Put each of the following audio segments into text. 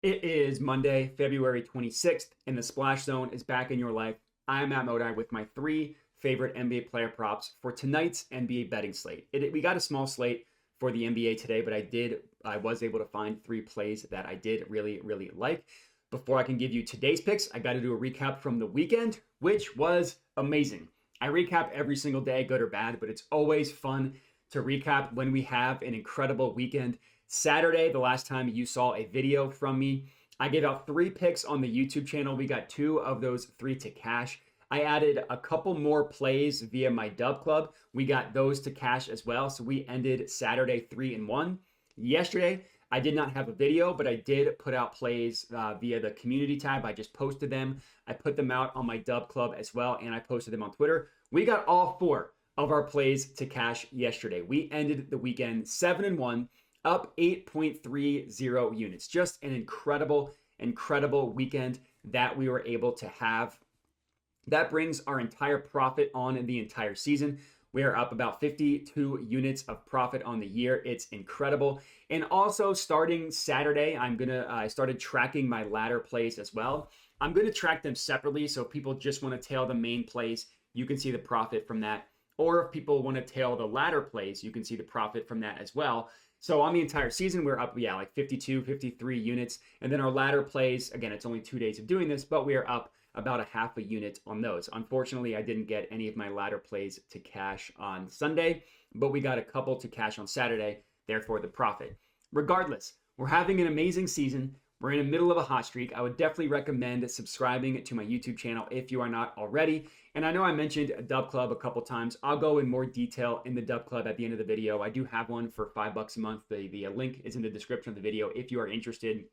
It is Monday, February 26th, and the Splash Zone is back in your life. I am Matt Modi with my three favorite NBA player props for tonight's NBA betting slate. We got a small slate for the NBA today, but I was able to find three plays that I did really like. Before I can give you today's picks, I got to do a recap from the weekend, which was amazing. I recap every single day, good or bad, but it's always fun to recap when we have an incredible weekend. Saturday, the last time you saw a video from me, I gave out three picks on the YouTube channel. We got two of those three to cash. I added a couple more plays via my dub club. We got those to cash as well. So we ended Saturday 3-1. Yesterday, I did not have a video, but I did put out plays via the community tab. I just posted them. I put them out on my dub club as well, and I posted them on Twitter. We got all four of our plays to cash yesterday. We ended the weekend 7-1. Up 8.30 units. Just an incredible weekend that we were able to have. That brings our entire profit on the entire season. We are up about 52 units of profit on the year. It's incredible. And also starting Saturday, I started tracking my ladder plays as well. I'm going to track them separately. So if people just want to tail the main plays, you can see the profit from that. Or if people want to tail the ladder plays, you can see the profit from that as well. So on the entire season, we're up, like 52, 53 units. And then our ladder plays, again, it's only 2 days of doing this, but we are up about a half a unit on those. Unfortunately, I didn't get any of my ladder plays to cash on Sunday, but we got a couple to cash on Saturday, therefore the profit. Regardless, we're having an amazing season. We're in the middle of a hot streak. I would definitely recommend subscribing to my YouTube channel if you are not already. And I know I mentioned a dub club a couple times. I'll go in more detail in the dub club at the end of the video. I do have one for $5 a month. The link is in the description of the video if you are interested.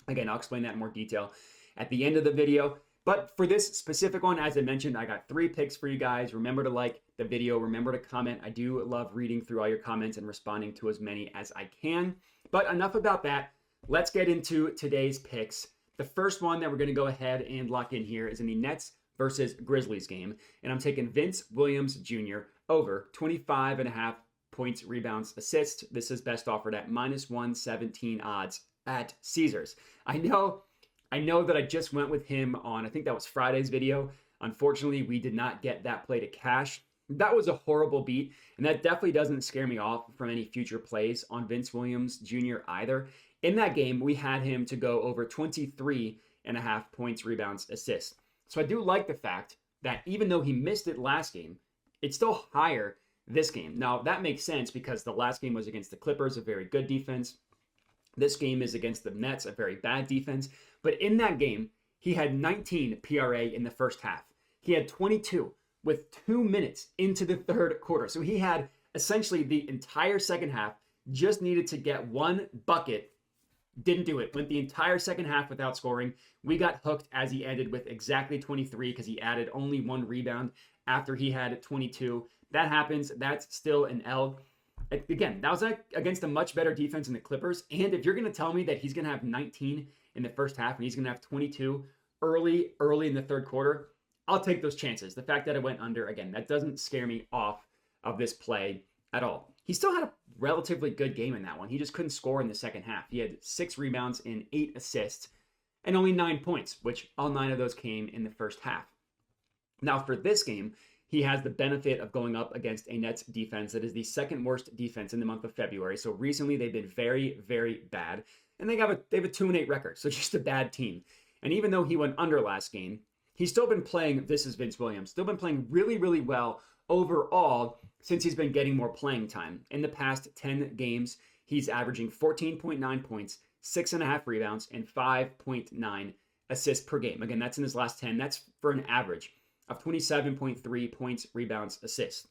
Again, I'll explain that in more detail at the end of the video. But for this specific one, as I mentioned, I got three picks for you guys. Remember to like the video. Remember to comment. I do love reading through all your comments and responding to as many as I can. But enough about that. Let's get into today's picks. The first one that we're going to go ahead and lock in here is in the Nets versus Grizzlies game. And I'm taking Vince Williams Jr. over 25.5 points, rebounds, assists. This is best offered at -117 odds at Caesars. I know that I just went with him on, I think that was Friday's video. Unfortunately, we did not get that play to cash. That was a horrible beat, and that definitely doesn't scare me off from any future plays on Vince Williams Jr. either. In that game, we had him to go over 23.5 points, rebounds, assists. So I do like the fact that even though he missed it last game, it's still higher this game. Now, that makes sense because the last game was against the Clippers, a very good defense. This game is against the Nets, a very bad defense. But in that game, he had 19 PRA in the first half. He had 22 with 2 minutes into the third quarter. So he had essentially the entire second half, just needed to get one bucket. Didn't do it. Went the entire second half without scoring. We got hooked as he ended with exactly 23 because he added only one rebound after he had 22. That happens. That's still an L. Again, that was against a much better defense in the Clippers. And if you're going to tell me that he's going to have 19 in the first half and he's going to have 22 early in the third quarter, I'll take those chances. The fact that it went under, again, that doesn't scare me off of this play at all. He still had a relatively good game in that one. He just couldn't score in the second half. He had 6 rebounds and 8 assists and only 9 points, which all 9 of those came in the first half. Now for this game, he has the benefit of going up against a Nets defense that is the second worst defense in the month of February. So recently they've been very bad. And they have a 2-8 record, so just a bad team. And even though he went under last game, he's still been playing, this is Vince Williams, still been playing really well overall since he's been getting more playing time. In the past 10 games, he's averaging 14.9 points, 6.5 rebounds, and 5.9 assists per game. Again, that's in his last 10. That's for an average of 27.3 points, rebounds, assists.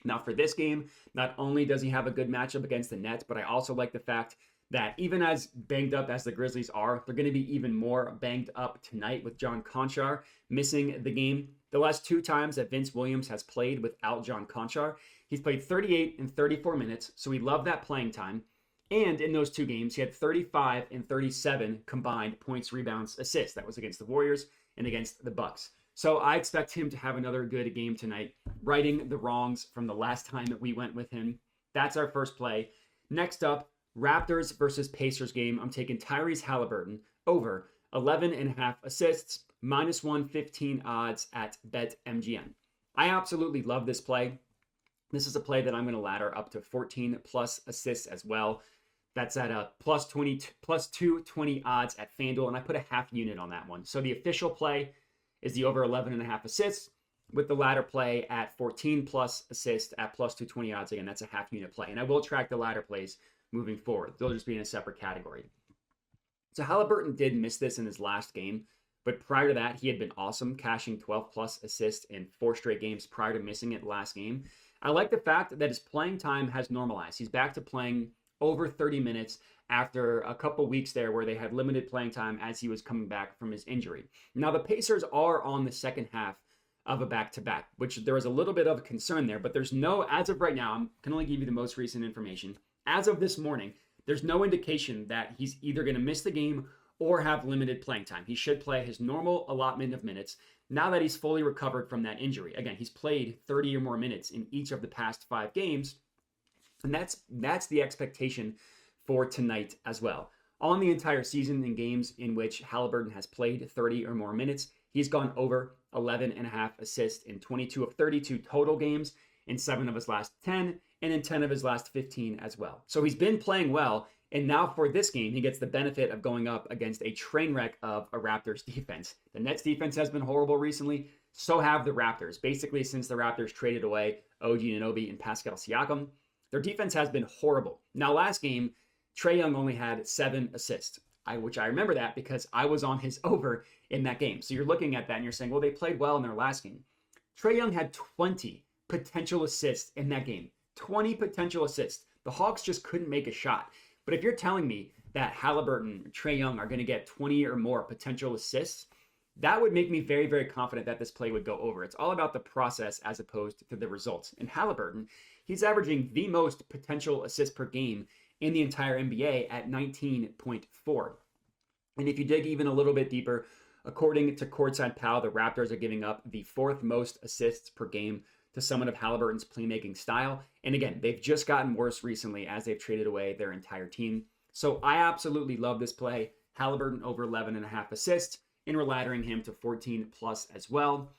Now for this game, not only does he have a good matchup against the Nets, but I also like the fact that even as banged up as the Grizzlies are, they're going to be even more banged up tonight with John Konchar missing the game. The last 2 times that Vince Williams has played without John Konchar, he's played 38 and 34 minutes, so we love that playing time. And in those 2 games, he had 35 and 37 combined points, rebounds, assists. That was against the Warriors and against the Bucks. So I expect him to have another good game tonight, righting the wrongs from the last time that we went with him. That's our first play. Next up, Raptors versus Pacers game, I'm taking Tyrese Halliburton over 11.5 assists, -115 odds at BetMGM. I absolutely love this play. This is a play that I'm going to ladder up to 14 plus assists as well. That's at a plus 220 odds at FanDuel, and I put a half unit on that one. So the official play is the over 11.5 assists, with the ladder play at 14 plus assists at plus 220 odds. Again, that's a half unit play. And I will track the ladder plays moving forward. They'll just be in a separate category. So Halliburton did miss this in his last game, but prior to that, he had been awesome, cashing 12 plus assists in 4 straight games prior to missing it last game. I like the fact that his playing time has normalized. He's back to playing over 30 minutes after a couple weeks there where they had limited playing time as he was coming back from his injury. Now, the Pacers are on the second half of a back-to-back, which there was a little bit of a concern there, but there's no, as of right now, I can only give you the most recent information. As of this morning, there's no indication that he's either going to miss the game or have limited playing time. He should play his normal allotment of minutes now that he's fully recovered from that injury. Again, he's played 30 or more minutes in each of the past 5 games, and that's the expectation for tonight as well. On the entire season in games in which Halliburton has played 30 or more minutes, he's gone over 11.5 assists in 22 of 32 total games, in 7 of his last 10, and in 10 of his last 15 as well. So he's been playing well, and now for this game, he gets the benefit of going up against a train wreck of a Raptors defense. The Nets defense has been horrible recently, so have the Raptors. Basically, since the Raptors traded away OG Anunoby and Pascal Siakam, their defense has been horrible. Now, last game, Trae Young only had 7 assists, which I remember that because I was on his over in that game. So you're looking at that and you're saying, well, they played well in their last game. Trae Young had 20 potential assists in that game. 20 potential assists. The Hawks just couldn't make a shot. But if you're telling me that Halliburton and Trae Young are going to get 20 or more potential assists, that would make me very, very confident that this play would go over. It's all about the process as opposed to the results. And Halliburton, he's averaging the most potential assists per game in the entire NBA at 19.4. And if you dig even a little bit deeper, according to Courtside Pal, the Raptors are giving up the 4th most assists per game to someone of Halliburton's playmaking style. And again, they've just gotten worse recently as they've traded away their entire team. So I absolutely love this play. Halliburton over 11.5 assists, and we're laddering him to 14 plus as well.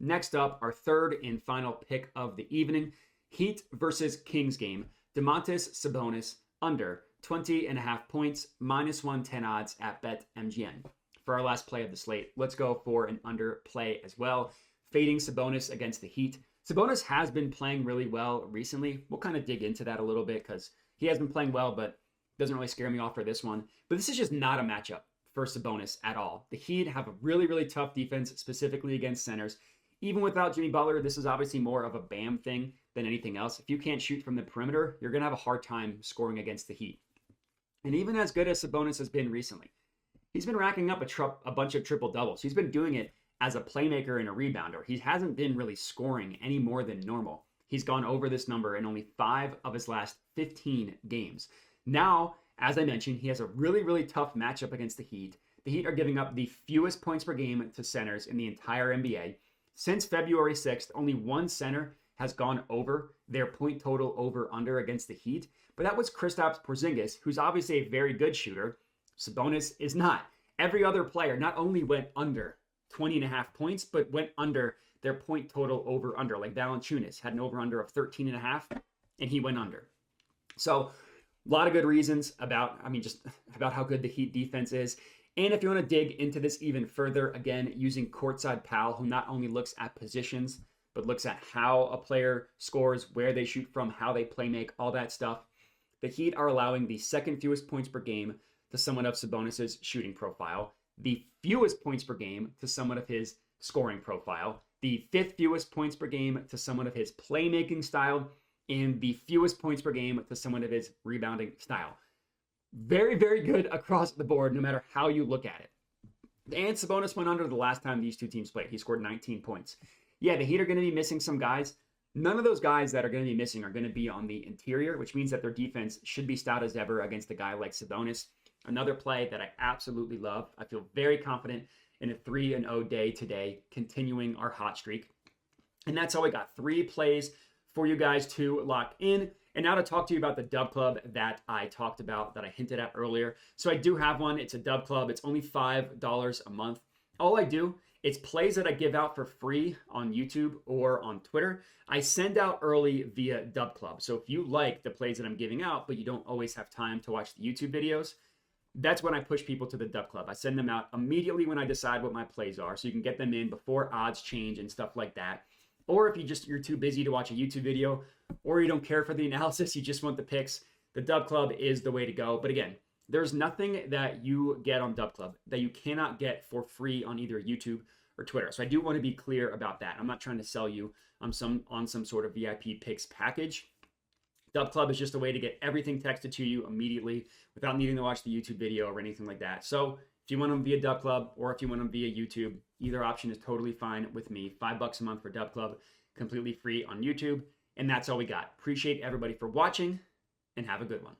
Next up, our third and final pick of the evening, Heat versus Kings game. Domantas Sabonis under 20.5 points, -110 odds at BetMGM. For our last play of the slate, let's go for an under play as well. Fading Sabonis against the Heat. Sabonis has been playing really well recently. We'll kind of dig into that a little bit because he has been playing well, but doesn't really scare me off for this one. But this is just not a matchup for Sabonis at all. The Heat have a really, really tough defense, specifically against centers. Even without Jimmy Butler, this is obviously more of a Bam thing than anything else. If you can't shoot from the perimeter, you're going to have a hard time scoring against the Heat. And even as good as Sabonis has been recently, he's been racking up a bunch of triple-doubles. He's been doing it as a playmaker and a rebounder. He hasn't been really scoring any more than normal. He's gone over this number in only 5 of his last 15 games. Now, as I mentioned, he has a really, really tough matchup against the Heat. The Heat are giving up the fewest points per game to centers in the entire NBA. Since February 6th, only one center has gone over their point total over-under against the Heat, but that was Kristaps Porzingis, who's obviously a very good shooter. Sabonis is not. Every other player not only went under 20.5 points, but went under their point total over-under. Like Valanciunas had an over-under of 13.5, and he went under. So a lot of good reasons about how good the Heat defense is. And if you want to dig into this even further, again, using Courtside Pal, who not only looks at positions, but looks at how a player scores, where they shoot from, how they play make, all that stuff. The Heat are allowing the second fewest points per game to someone of Sabonis' shooting profile, the fewest points per game to someone of his scoring profile, the 5th fewest points per game to someone of his playmaking style, and the fewest points per game to someone of his rebounding style. Very, very good across the board, no matter how you look at it. And Sabonis went under the last time these two teams played. He scored 19 points. Yeah, the Heat are going to be missing some guys. None of those guys that are going to be missing are going to be on the interior, which means that their defense should be stout as ever against a guy like Sabonis. Another play that I absolutely love. I feel very confident in a 3-0 day today, continuing our hot streak. And that's how we got 3 plays for you guys to lock in. And now to talk to you about the Dub Club that I talked about, that I hinted at earlier. So I do have one. It's a Dub Club. It's only $5 a month. All I do, it's plays that I give out for free on YouTube or on Twitter. I send out early via Dub Club. So if you like the plays that I'm giving out, but you don't always have time to watch the YouTube videos, that's when I push people to the Dub Club. I send them out immediately when I decide what my plays are, so you can get them in before odds change and stuff like that. Or if you're too busy to watch a YouTube video, or you don't care for the analysis, you just want the picks, the Dub Club is the way to go. But again, there's nothing that you get on Dub Club that you cannot get for free on either YouTube or Twitter. So I do want to be clear about that. I'm not trying to sell you on some sort of VIP picks package. Dub Club is just a way to get everything texted to you immediately without needing to watch the YouTube video or anything like that. So if you want them via Dub Club or if you want them via YouTube, either option is totally fine with me. $5 a month for Dub Club, completely free on YouTube. And that's all we got. Appreciate everybody for watching and have a good one.